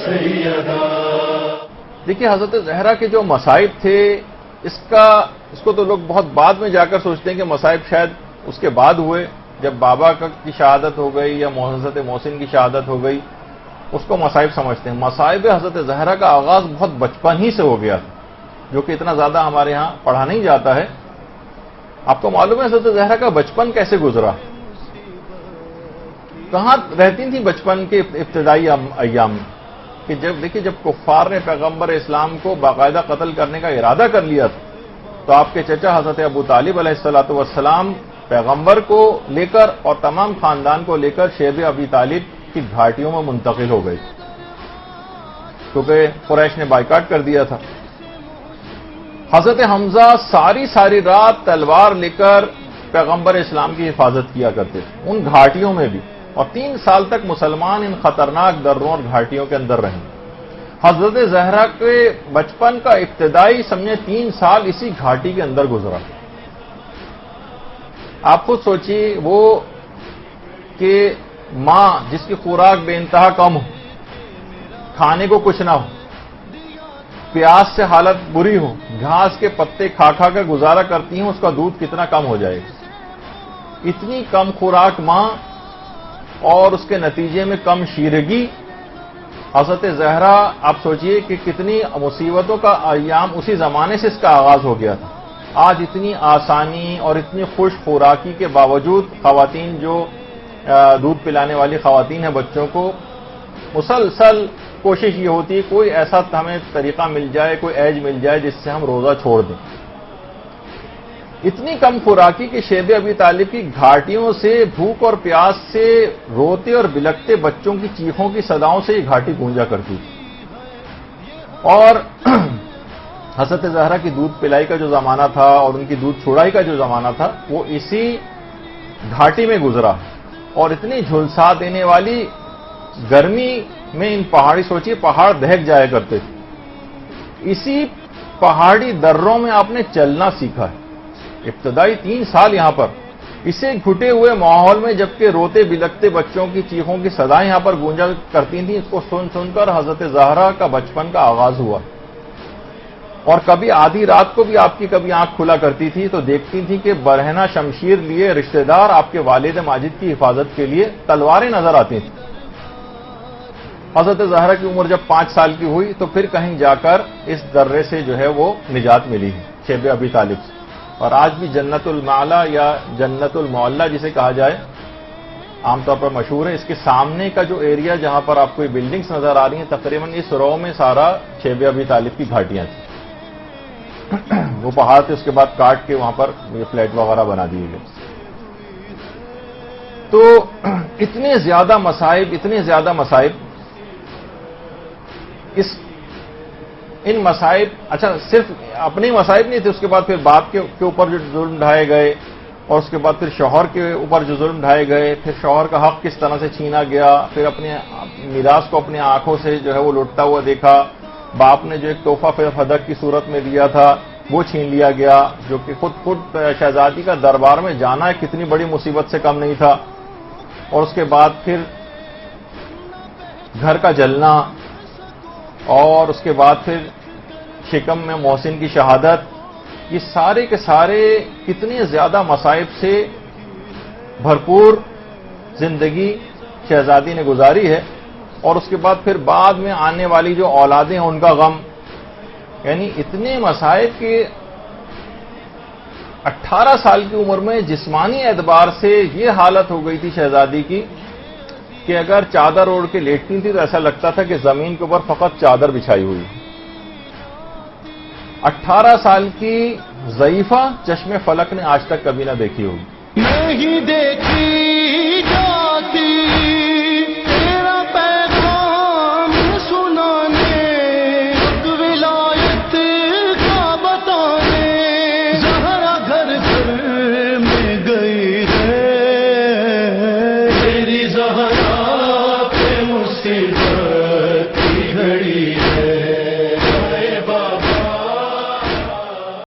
سیدا. دیکھیے حضرت زہرا کے جو مصائب تھے اس کو تو لوگ بہت بعد میں جا کر سوچتے ہیں کہ مصائب شاید اس کے بعد ہوئے، جب بابا کی شہادت ہو گئی یا حضرت محسن کی شہادت ہو گئی اس کو مصائب سمجھتے ہیں. مصائب حضرت زہرا کا آغاز بہت بچپن ہی سے ہو گیا تھا، جو کہ اتنا زیادہ ہمارے ہاں پڑھا نہیں جاتا ہے. آپ کو معلوم ہے حضرت زہرا کا بچپن کیسے گزرا؟ کہاں رہتی تھی بچپن کے ابتدائی ایام میں؟ کہ جب کفار نے پیغمبر اسلام کو باقاعدہ قتل کرنے کا ارادہ کر لیا تھا تو آپ کے چچا حضرت ابو طالب علیہ الصلوۃ والسلام پیغمبر کو لے کر اور تمام خاندان کو لے کر شیب ابی طالب کی گھاٹیوں میں منتقل ہو گئے کیونکہ قریش نے بائیکاٹ کر دیا تھا. حضرت حمزہ ساری رات تلوار لے کر پیغمبر اسلام کی حفاظت کیا کرتے تھے ان گھاٹیوں میں بھی، اور 3 سال تک مسلمان ان خطرناک دروں اور گھاٹیوں کے اندر رہیں. حضرت زہرا کے بچپن کا ابتدائی سمجھے 3 سال اسی گھاٹی کے اندر گزرا. آپ خود سوچیے وہ کہ ماں جس کی خوراک بے انتہا کم ہو، کھانے کو کچھ نہ ہو، پیاس سے حالت بری ہو، گھاس کے پتے کھا کر گزارا کرتی ہیں، اس کا دودھ کتنا کم ہو جائے گا. اتنی کم خوراک ماں اور اس کے نتیجے میں کم شیرگی. حضرت زہرا آپ سوچئے کہ کتنی مصیبتوں کا ایام اسی زمانے سے اس کا آغاز ہو گیا تھا. آج اتنی آسانی اور اتنی خوش خوراکی کے باوجود خواتین جو دودھ پلانے والی خواتین ہیں بچوں کو، مسلسل کوشش یہ ہوتی ہے کوئی ایسا ہمیں طریقہ مل جائے، کوئی ایج مل جائے جس سے ہم روزہ چھوڑ دیں. اتنی کم خوراکی کہ شیب ابی طالب کی گھاٹیوں سے بھوک اور پیاس سے روتے اور بلکتے بچوں کی چیخوں کی صداؤں سے یہ گھاٹی گونجا کرتی تھی. اور حضرت زہرا کی دودھ پلائی کا جو زمانہ تھا اور ان کی دودھ چھڑائی کا جو زمانہ تھا وہ اسی گھاٹی میں گزرا. اور اتنی جھلسا دینے والی گرمی میں ان پہاڑی سوچیے پہاڑ دہک جایا کرتے تھے. اسی پہاڑی دروں میں آپ نے چلنا سیکھا ہے. ابتدائی 3 سال یہاں پر اسے گھٹے ہوئے ماحول میں جبکہ روتے بلکتے بچوں کی چیخوں کی صدائیں یہاں پر گونجا کرتی تھیں. اس کو سن کر حضرت زہرا کا بچپن کا آغاز ہوا. اور کبھی آدھی رات کو بھی آپ کی کبھی آنکھ کھلا کرتی تھی تو دیکھتی تھی کہ برہنہ شمشیر لیے رشتہ دار آپ کے والد ماجد کی حفاظت کے لیے تلواریں نظر آتی تھیں. حضرت زہرا کی عمر جب 5 سال کی ہوئی تو پھر کہیں جا کر اس درے سے جو ہے وہ نجات ملی ہے شیب ابی طالب سے. اور آج بھی جنت المعلا یا جنت المعلا جسے کہا جائے عام طور پر مشہور ہے. اس کے سامنے کا جو ایریا جہاں پر آپ کو یہ بلڈنگز نظر آ رہی ہیں تقریباً اس رو میں سارا شیب ابی طالب کی گھاٹیاں تھیں. وہ پہاڑ تھے، اس کے بعد کاٹ کے وہاں پر یہ فلیٹ وغیرہ بنا دیے گئے. تو اتنے زیادہ مصائب ان مصائب اچھا صرف اپنے مصائب نہیں تھے، اس کے بعد پھر باپ کے اوپر جو ظلم ڈھائے گئے اور اس کے بعد پھر شوہر کے اوپر جو ظلم ڈھائے گئے، پھر شوہر کا حق کس طرح سے چھینا گیا، پھر اپنے میراث کو اپنی آنکھوں سے جو ہے وہ لوٹتا ہوا دیکھا. باپ نے جو ایک تحفہ فدق کی صورت میں دیا تھا وہ چھین لیا گیا، جو کہ خود شہزادی کا دربار میں جانا کتنی بڑی مصیبت سے کم نہیں تھا. اور اس کے بعد پھر گھر کا جلنا اور اس کے بعد پھر شکم میں محسن کی شہادت، یہ سارے کے سارے کتنی زیادہ مصائب سے بھرپور زندگی شہزادی نے گزاری ہے. اور اس کے بعد پھر بعد میں آنے والی جو اولادیں ہیں ان کا غم، یعنی اتنے مصائب کہ 18 سال کی عمر میں جسمانی اعتبار سے یہ حالت ہو گئی تھی شہزادی کی کہ اگر چادر اوڑھ کے لیٹتی تھی تو ایسا لگتا تھا کہ زمین کے اوپر فقط چادر بچھائی ہوئی. 18 سال کی ضعیفہ چشم فلک نے آج تک کبھی نہ دیکھی ہوگی. نہیں دیکھی